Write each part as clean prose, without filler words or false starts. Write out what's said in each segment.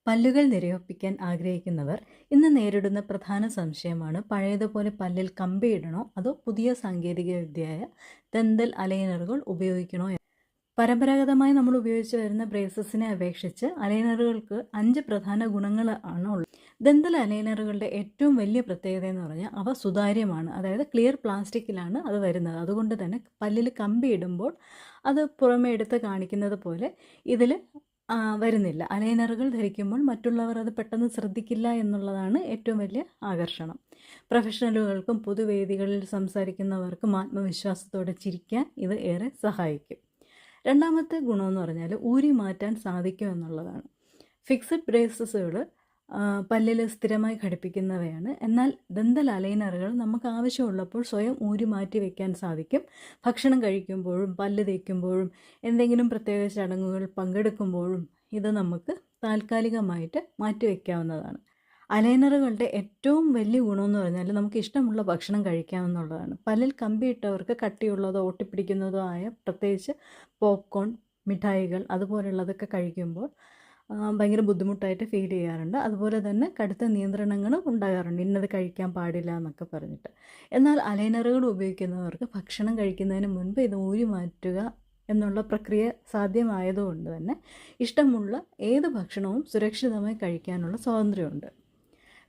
പല്ലുകൾ നിരയൊപ്പിക്കാൻ ആഗ്രഹിക്കുന്നവർ ഇന്ന് നേരിടുന്ന പ്രധാന സംശയമാണ് പഴയതുപോലെ പല്ലിൽ കമ്പിയിടണോ അതോ പുതിയ സാങ്കേതികവിദ്യയായ ദന്തൽ അലൈനറുകൾ ഉപയോഗിക്കണോ എന്ന്. പരമ്പരാഗതമായി നമ്മൾ ഉപയോഗിച്ച് വരുന്ന ബ്രേസസിനെ അപേക്ഷിച്ച് അലൈനറുകൾക്ക് 5 പ്രധാന ഗുണങ്ങൾ ആണ് ഉള്ളത്. ദന്തൽ അലൈനറുകളുടെ ഏറ്റവും വലിയ പ്രത്യേകത എന്ന് പറഞ്ഞാൽ അവ സുതാര്യമാണ്. അതായത് ക്ലിയർ പ്ലാസ്റ്റിക്കിലാണ് അത് വരുന്നത്. അതുകൊണ്ട് തന്നെ പല്ലിൽ കമ്പി ഇടുമ്പോൾ അത് പുറമെ എടുത്ത് കാണിക്കുന്നത് പോലെ ഇതിൽ വരുന്നില്ല. അലൈനറുകൾ ധരിക്കുമ്പോൾ മറ്റുള്ളവർ അത് പെട്ടെന്ന് ശ്രദ്ധിക്കില്ല എന്നുള്ളതാണ് ഏറ്റവും വലിയ ആകർഷണം. പ്രൊഫഷണലുകൾക്കും പൊതുവേദികളിൽ സംസാരിക്കുന്നവർക്കും ആത്മവിശ്വാസത്തോടെ ചിരിക്കാൻ ഇത് ഏറെ സഹായിക്കും. രണ്ടാമത്തെ ഗുണമെന്ന് പറഞ്ഞാൽ ഊരി മാറ്റാൻ സാധിക്കും എന്നുള്ളതാണ്. ഫിക്സഡ് ബ്രേസസുകൾ പല്ലിൽ സ്ഥിരമായി ഘടിപ്പിക്കുന്നവയാണ്. എന്നാൽ ദന്തൽ അലൈനറുകൾ നമുക്ക് ആവശ്യമുള്ളപ്പോൾ സ്വയം ഊരി മാറ്റി വയ്ക്കാൻ സാധിക്കും. ഭക്ഷണം കഴിക്കുമ്പോഴും പല്ല് തേക്കുമ്പോഴും എന്തെങ്കിലും പ്രത്യേക ചടങ്ങുകൾ പങ്കെടുക്കുമ്പോഴും ഇത് നമുക്ക് താൽക്കാലികമായിട്ട് മാറ്റി വയ്ക്കാവുന്നതാണ്. അലൈനറുകളുടെ ഏറ്റവും വലിയ ഗുണമെന്ന് പറഞ്ഞാൽ നമുക്ക് ഇഷ്ടമുള്ള ഭക്ഷണം കഴിക്കാമെന്നുള്ളതാണ്. പല്ലിൽ കമ്പിയിട്ടവർക്ക് കട്ടിയുള്ളതോ ഒട്ടിപ്പിടിക്കുന്നതോ ആയ പ്രത്യേകിച്ച് പോപ്കോൺ, മിഠായികൾ അതുപോലുള്ളതൊക്കെ കഴിക്കുമ്പോൾ ഭയങ്കര ബുദ്ധിമുട്ടായിട്ട് ഫീൽ ചെയ്യാറുണ്ട്. അതുപോലെ തന്നെ കടുത്ത നിയന്ത്രണങ്ങളും ഉണ്ടാകാറുണ്ട്, ഇന്നത് കഴിക്കാൻ പാടില്ല എന്നൊക്കെ പറഞ്ഞിട്ട്. എന്നാൽ അലൈനറുകൾ ഉപയോഗിക്കുന്നവർക്ക് ഭക്ഷണം കഴിക്കുന്നതിന് മുൻപ് ഇത് ഊരി മാറ്റുക എന്നുള്ള പ്രക്രിയ സാധ്യമായതുകൊണ്ട് തന്നെ ഇഷ്ടമുള്ള ഏത് ഭക്ഷണവും സുരക്ഷിതമായി കഴിക്കാനുള്ള സ്വാതന്ത്ര്യമുണ്ട്.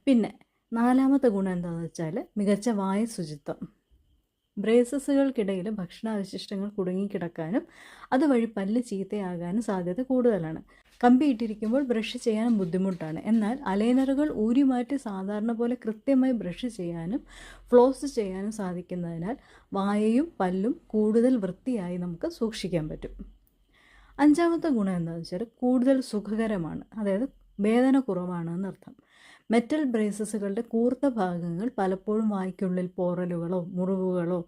പിന്നെ നാലാമത്തെ ഗുണം എന്താണെന്ന് വെച്ചാൽ മികച്ച വായ ശുചിത്വം. ബ്രേസസുകൾക്കിടയിൽ ഭക്ഷണാവശിഷ്ടങ്ങൾ കുടുങ്ങിക്കിടക്കാനും അതുവഴി പല്ല് ചീത്തയാകാനും സാധ്യത കൂടുതലാണ്. കമ്പിയിട്ടിരിക്കുമ്പോൾ ബ്രഷ് ചെയ്യാനും ബുദ്ധിമുട്ടാണ്. എന്നാൽ അലൈനറുകൾ ഊരിമാറ്റി സാധാരണ പോലെ കൃത്യമായി ബ്രഷ് ചെയ്യാനും ഫ്ലോസ് ചെയ്യാനും സാധിക്കുന്നതിനാൽ വായയും പല്ലും കൂടുതൽ വൃത്തിയായി നമുക്ക് സൂക്ഷിക്കാൻ പറ്റും. അഞ്ചാമത്തെ ഗുണം എന്താണെന്ന് വെച്ചാൽ കൂടുതൽ സുഖകരമാണ്. അതായത് വേദന കുറവാണ് എന്നർത്ഥം. മെറ്റൽ ബ്രേസസുകളുടെ കൂർത്ത ഭാഗങ്ങൾ പലപ്പോഴും വായ്ക്കുള്ളിൽ പോറലുകളോ മുറിവുകളോ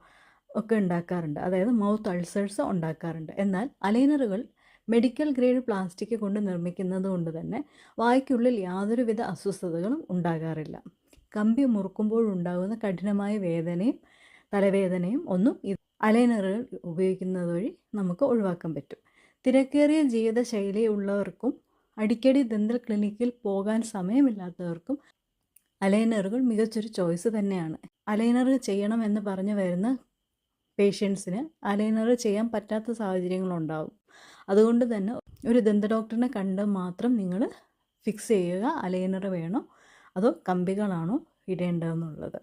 ഒക്കെ ഉണ്ടാക്കാറുണ്ട്. അതായത് മൗത്ത് അൾസേഴ്സ് ഉണ്ടാക്കാറുണ്ട്. എന്നാൽ അലൈനറുകൾ മെഡിക്കൽ ഗ്രേഡ് പ്ലാസ്റ്റിക് കൊണ്ട് നിർമ്മിക്കുന്നത് കൊണ്ട് തന്നെ വായ്ക്കുള്ളിൽ യാതൊരുവിധ അസ്വസ്ഥതകളും ഉണ്ടാകാറില്ല. കമ്പി മുറുക്കുമ്പോഴുണ്ടാകുന്ന കഠിനമായ വേദനയും തലവേദനയും ഒന്നും അലൈനറുകൾ ഉപയോഗിക്കുന്നത് വഴി നമുക്ക് ഒഴിവാക്കാൻ പറ്റും. തിരക്കേറിയ ജീവിതശൈലി ഉള്ളവർക്കും അടിക്കടി ദന്തൽ ക്ലിനിക്കിൽ പോകാൻ സമയമില്ലാത്തവർക്കും അലൈനറുകൾ മികച്ചൊരു ചോയ്സ് തന്നെയാണ്. അലൈനർ ചെയ്യണം എന്ന് പറഞ്ഞു വരുന്ന പേഷ്യൻസിന് അലൈനർ ചെയ്യാൻ പറ്റാത്ത സാഹചര്യങ്ങളുണ്ടാകും. അതുകൊണ്ട് തന്നെ ഒരു ദന്ത ഡോക്ടറിനെ കണ്ട് മാത്രം നിങ്ങൾ ഫിക്സ് ചെയ്യുക അലൈനർ വേണോ അതോ കമ്പികളാണോ ഇടേണ്ടതെന്നുള്ളത്.